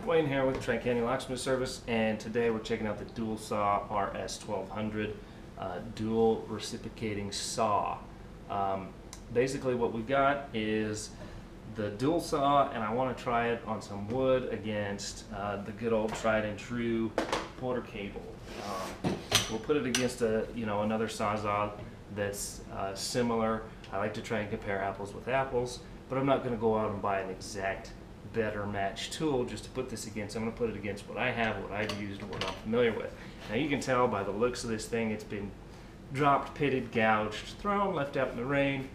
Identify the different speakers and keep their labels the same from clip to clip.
Speaker 1: Wayne here with Tri County Locksmith Service, and today we're checking out the Dual Saw RS1200 dual reciprocating saw. Basically what we've got is the dual saw, and I want to try it on some wood against the good old tried and true Porter cable. We'll put it against another sawzall that's similar. I like to try and compare apples with apples, but I'm not going to go out and buy an exact better match tool just to put this against. I'm going to put it against what I have, what I've used, what I'm familiar with. Now you can tell by the looks of this thing, it's been dropped, pitted, gouged, thrown, left out in the rain.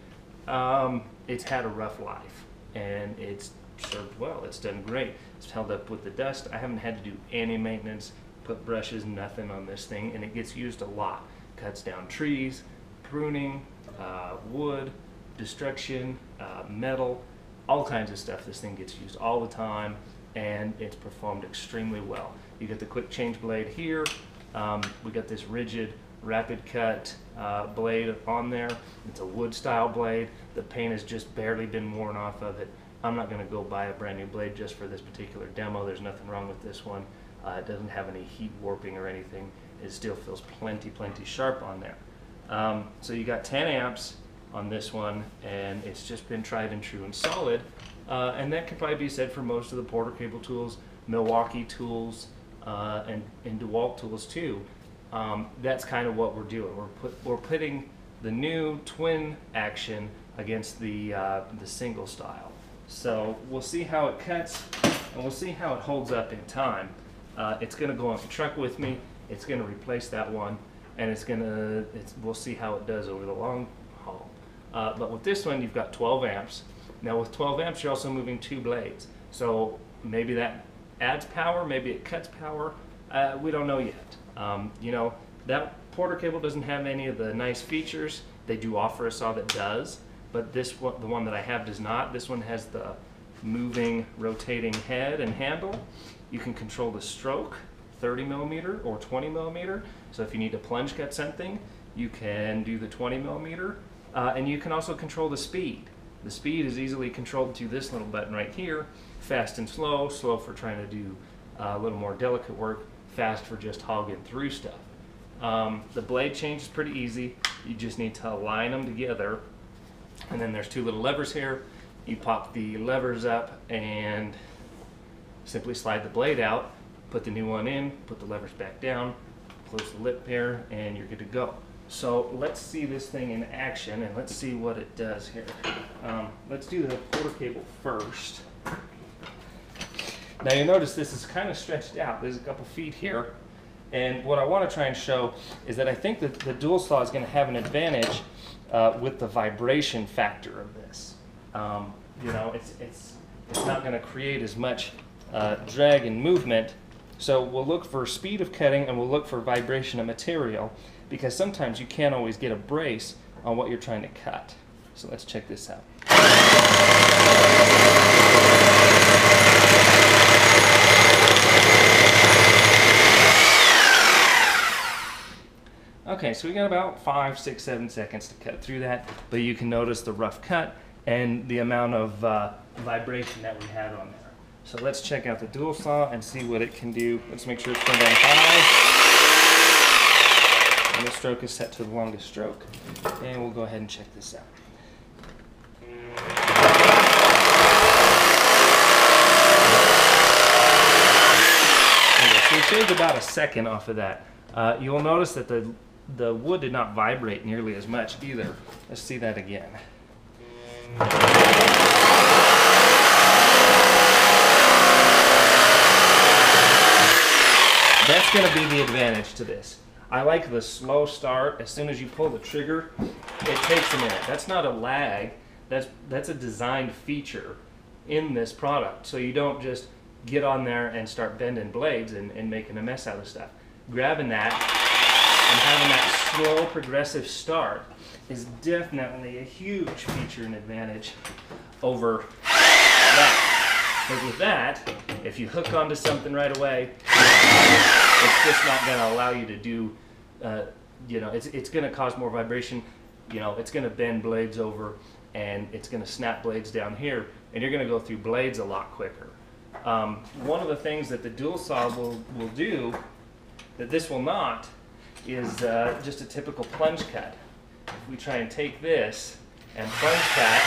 Speaker 1: It's had a rough life, and it's served well. It's done great. It's held up with the dust. I haven't had to do any maintenance, put brushes, nothing on this thing, and it gets used a lot. Cuts down trees, pruning, wood, destruction, metal, all kinds of stuff. This thing gets used all the time, and it's performed extremely well. You get the quick change blade here. We got this rigid rapid cut blade on there. It's a wood style blade. The paint has just barely been worn off of it. I'm not going to go buy a brand new blade just for this particular demo. There's nothing wrong with this one. It doesn't have any heat warping or anything. It still feels plenty sharp on there. So you got 10 amps on this one, and it's just been tried and true and solid, and that can probably be said for most of the Porter cable tools, Milwaukee tools, and DeWalt tools too. That's kind of what we're doing. We're putting the new twin action against the single style. So we'll see how it cuts, and we'll see how it holds up in time. It's going to go on the truck with me. It's going to replace that one, and we'll see how it does over the long haul. But with this one, you've got 12 amps. Now with 12 amps, you're also moving 2 blades. So maybe that adds power, maybe it cuts power. We don't know yet. That Porter cable doesn't have any of the nice features. They do offer a saw that does, but this one, the one that I have, does not. This one has the moving, rotating head and handle. You can control the stroke, 30 millimeter or 20 millimeter. So if you need to plunge cut something, you can do the 20 millimeter. And you can also control the speed. The speed is easily controlled through this little button right here. Fast and slow. Slow for trying to do a little more delicate work. Fast for just hogging through stuff. The blade change is pretty easy. You just need to align them together. And then there's 2 little levers here. You pop the levers up and simply slide the blade out. Put the new one in. Put the levers back down. Close the lip here, and you're good to go. So let's see this thing in action, and let's see what it does here. Let's do the Porter cable first. Now you notice this is kind of stretched out. There's a couple feet here, and what I want to try and show is that I think that the dual saw is going to have an advantage with the vibration factor of this. It's not going to create as much drag and movement. So we'll look for speed of cutting, and we'll look for vibration of material, because sometimes you can't always get a brace on what you're trying to cut. So let's check this out. Okay, so we got about 5, 6, 7 seconds to cut through that, but you can notice the rough cut and the amount of vibration that we had on there. So let's check out the dual saw and see what it can do. Let's make sure it's turned on high. And the stroke is set to the longest stroke. And we'll go ahead and check this out. Okay, so we shaved about a second off of that. You'll notice that the wood did not vibrate nearly as much either. Let's see that again. That's going to be the advantage to this. I like the slow start. As soon as you pull the trigger, it takes a minute. That's not a lag. That's a designed feature in this product. So you don't just get on there and start bending blades and making a mess out of stuff. Grabbing that and having that slow progressive start is definitely a huge feature and advantage over that. Because with that, if you hook onto something right away, it's just not going to allow you to do, it's going to cause more vibration. It's going to bend blades over, and it's going to snap blades down here, and you're going to go through blades a lot quicker. One of the things that the dual saw will do that this will not is just a typical plunge cut. If we try and take this and plunge cut,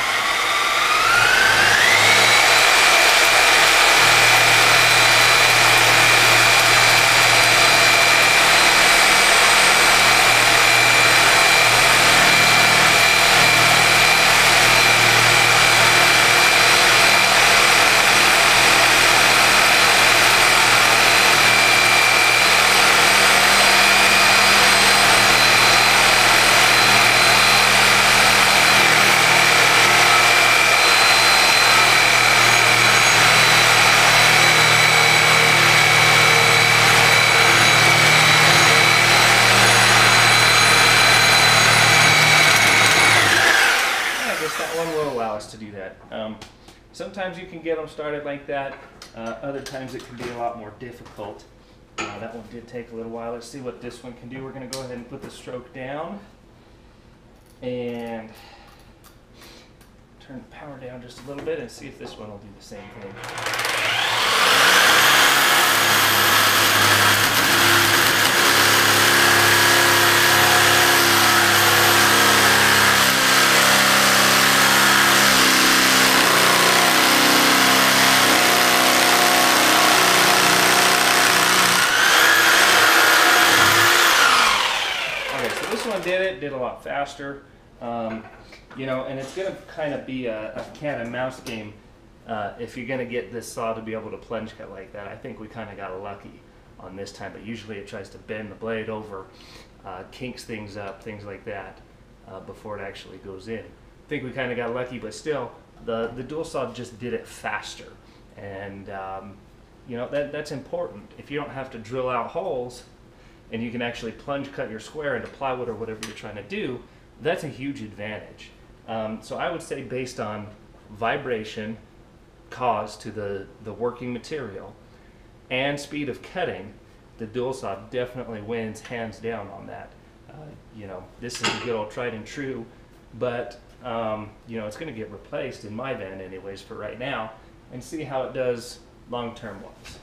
Speaker 1: that one will allow us to do that. Sometimes you can get them started like that. Other times it can be a lot more difficult. That one did take a little while. Let's see what this one can do. We're going to go ahead and put the stroke down and turn the power down just a little bit and see if this one will do the same thing. Did a lot faster, you know, and it's going to kind of be a cat and mouse game if you're going to get this saw to be able to plunge cut like that. I think we kind of got lucky on this time, but usually it tries to bend the blade over, kinks things up, things like that before it actually goes in. I think we kind of got lucky, but still the dual saw just did it faster, and you know, that's important. If you don't have to drill out holes and you can actually plunge cut your square into plywood or whatever you're trying to do, that's a huge advantage. So I would say, based on vibration caused to the working material and speed of cutting, the dual saw definitely wins hands down on that. You know, this is a good old tried and true, but you know, it's going to get replaced in my van anyways for right now, and see how it does long-term wise.